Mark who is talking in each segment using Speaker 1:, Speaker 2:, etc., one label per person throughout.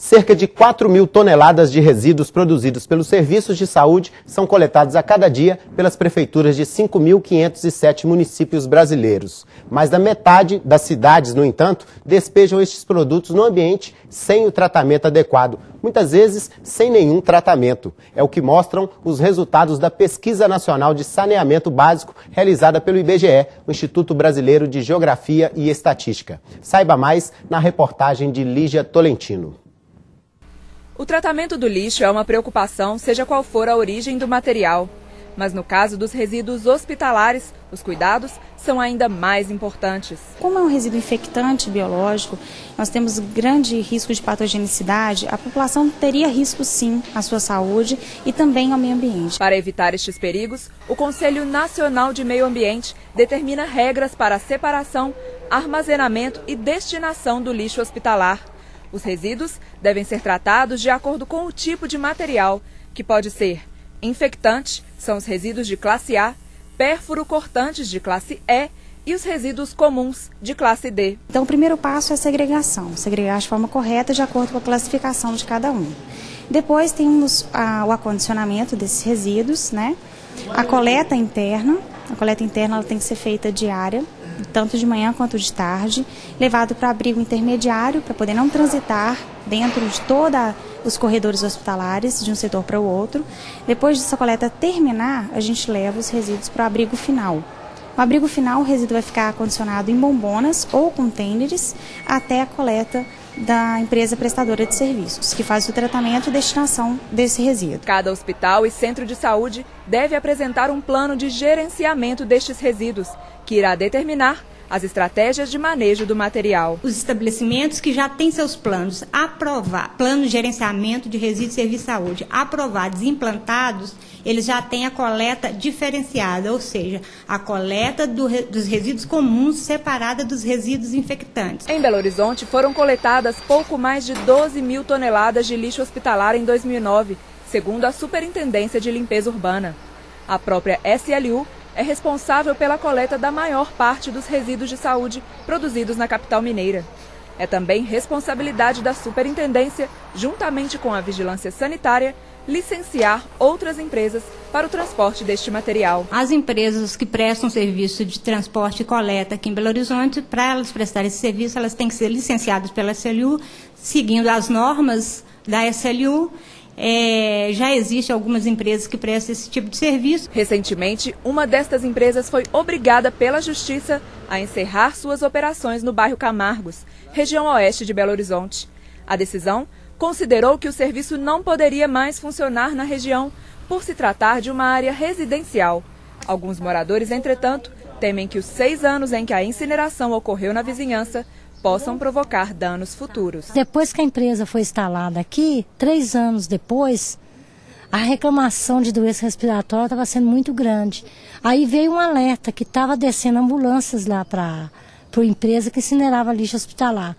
Speaker 1: Cerca de 4.000 toneladas de resíduos produzidos pelos serviços de saúde são coletados a cada dia pelas prefeituras de 5.507 municípios brasileiros. Mais da metade das cidades, no entanto, despejam estes produtos no ambiente sem o tratamento adequado, muitas vezes sem nenhum tratamento. É o que mostram os resultados da Pesquisa Nacional de Saneamento Básico realizada pelo IBGE, o Instituto Brasileiro de Geografia e Estatística. Saiba mais na reportagem de Lígia Tolentino.
Speaker 2: O tratamento do lixo é uma preocupação, seja qual for a origem do material. Mas no caso dos resíduos hospitalares, os cuidados são ainda mais importantes.
Speaker 3: Como é um resíduo infectante biológico, nós temos grande risco de patogenicidade, a população teria risco sim à sua saúde e também ao meio ambiente.
Speaker 2: Para evitar estes perigos, o Conselho Nacional de Meio Ambiente determina regras para a separação, armazenamento e destinação do lixo hospitalar. Os resíduos devem ser tratados de acordo com o tipo de material, que pode ser infectante, são os resíduos de classe A, pérfuro-cortantes de classe E e os resíduos comuns de classe D.
Speaker 3: Então o primeiro passo é a segregação, segregar de forma correta de acordo com a classificação de cada um. Depois temos o acondicionamento desses resíduos, né? A coleta interna ela tem que ser feita diária, tanto de manhã quanto de tarde, levado para abrigo intermediário, para poder não transitar dentro de todos os corredores hospitalares, de um setor para o outro. Depois dessa coleta terminar, a gente leva os resíduos para o abrigo final. No abrigo final, o resíduo vai ficar acondicionado em bombonas ou contêineres até a coleta da empresa prestadora de serviços, que faz o tratamento e destinação desse resíduo.
Speaker 2: Cada hospital e centro de saúde deve apresentar um plano de gerenciamento destes resíduos, que irá determinar as estratégias de manejo do material.
Speaker 4: Os estabelecimentos que já têm seus planos aprovados, plano de gerenciamento de resíduos de serviço de saúde aprovados e implantados, eles já têm a coleta diferenciada, ou seja, a coleta dos resíduos comuns separada dos resíduos infectantes.
Speaker 2: Em Belo Horizonte foram coletadas pouco mais de 12.000 toneladas de lixo hospitalar em 2009, segundo a Superintendência de Limpeza Urbana. A própria SLU é responsável pela coleta da maior parte dos resíduos de saúde produzidos na capital mineira. É também responsabilidade da Superintendência, juntamente com a Vigilância Sanitária, licenciar outras empresas para o transporte deste material.
Speaker 4: As empresas que prestam serviço de transporte e coleta aqui em Belo Horizonte, para elas prestarem esse serviço, elas têm que ser licenciadas pela SLU, seguindo as normas da SLU. Já existem algumas empresas que prestam esse tipo de serviço.
Speaker 2: Recentemente, uma destas empresas foi obrigada pela Justiça a encerrar suas operações no bairro Camargos, região oeste de Belo Horizonte. A decisão considerou que o serviço não poderia mais funcionar na região por se tratar de uma área residencial. Alguns moradores, entretanto, temem que os 6 anos em que a incineração ocorreu na vizinhança possam provocar danos futuros.
Speaker 5: Depois que a empresa foi instalada aqui, 3 anos depois, a reclamação de doença respiratória estava sendo muito grande. Aí veio um alerta que estava descendo ambulâncias lá para a empresa que incinerava lixo hospitalar.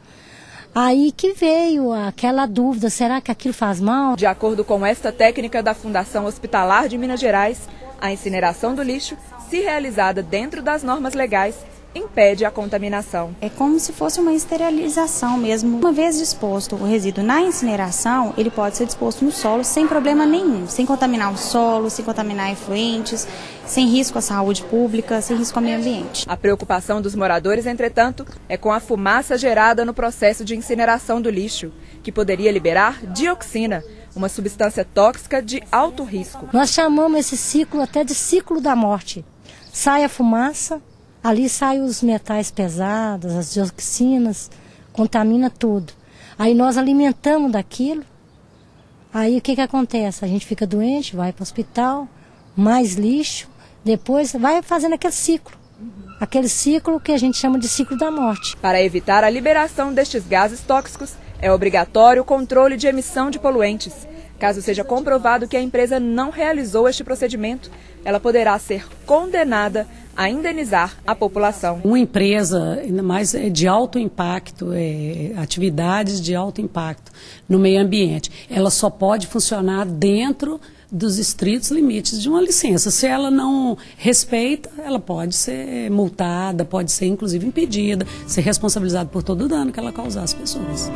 Speaker 5: Aí que veio aquela dúvida, será que aquilo faz mal?
Speaker 2: De acordo com esta técnica da Fundação Hospitalar de Minas Gerais, a incineração do lixo, se realizada dentro das normas legais, impede a contaminação.
Speaker 3: É como se fosse uma esterilização mesmo. Uma vez disposto o resíduo na incineração, ele pode ser disposto no solo sem problema nenhum, sem contaminar o solo, sem contaminar efluentes, sem risco à saúde pública, sem risco ao meio ambiente.
Speaker 2: A preocupação dos moradores, entretanto, é com a fumaça gerada no processo de incineração do lixo, que poderia liberar dioxina, uma substância tóxica de alto risco.
Speaker 5: Nós chamamos esse ciclo até de ciclo da morte. Sai a fumaça, ali saem os metais pesados, as dioxinas, contamina tudo. Aí nós alimentamos daquilo, aí o que acontece? A gente fica doente, vai para o hospital, mais lixo, depois vai fazendo aquele ciclo que a gente chama de ciclo da morte.
Speaker 2: Para evitar a liberação destes gases tóxicos, é obrigatório o controle de emissão de poluentes. Caso seja comprovado que a empresa não realizou este procedimento, ela poderá ser condenada a indenizar a população.
Speaker 6: Uma empresa, ainda mais de alto impacto, atividades de alto impacto no meio ambiente, ela só pode funcionar dentro dos estritos limites de uma licença. Se ela não respeita, ela pode ser multada, pode ser inclusive impedida, ser responsabilizada por todo o dano que ela causar às pessoas.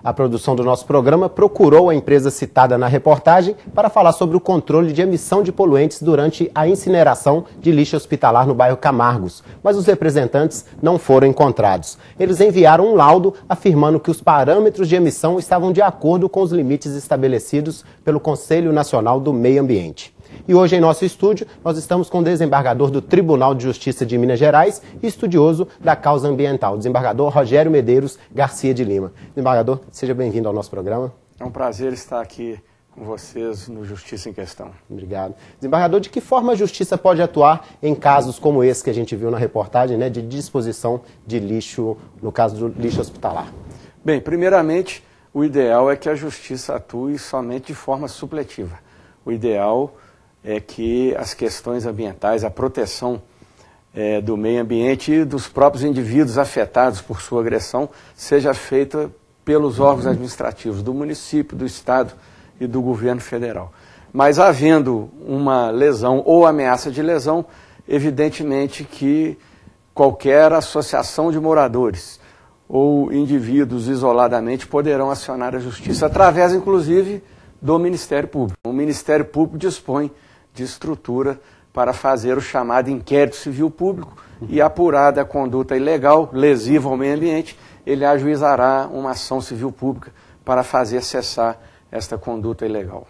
Speaker 1: A produção do nosso programa procurou a empresa citada na reportagem para falar sobre o controle de emissão de poluentes durante a incineração de lixo hospitalar no bairro Camargos, mas os representantes não foram encontrados. Eles enviaram um laudo afirmando que os parâmetros de emissão estavam de acordo com os limites estabelecidos pelo Conselho Nacional do Meio Ambiente. E hoje em nosso estúdio nós estamos com o desembargador do Tribunal de Justiça de Minas Gerais e estudioso da causa ambiental, o desembargador Rogério Medeiros Garcia de Lima. Desembargador, seja bem-vindo ao nosso programa.
Speaker 7: É um prazer estar aqui com vocês no Justiça em Questão.
Speaker 1: Obrigado. Desembargador, de que forma a Justiça pode atuar em casos como esse que a gente viu na reportagem, né, de disposição de lixo, no caso do lixo hospitalar?
Speaker 7: Bem, primeiramente, o ideal é que a Justiça atue somente de forma supletiva. O ideal é que as questões ambientais, a proteção do meio ambiente e dos próprios indivíduos afetados por sua agressão seja feita pelos órgãos administrativos do município, do estado e do governo federal. Mas havendo uma lesão ou ameaça de lesão, evidentemente que qualquer associação de moradores ou indivíduos isoladamente poderão acionar a Justiça, através inclusive do Ministério Público. O Ministério Público dispõe de estrutura para fazer o chamado inquérito civil público e, apurada a conduta ilegal, lesiva ao meio ambiente, ele ajuizará uma ação civil pública para fazer cessar esta conduta ilegal.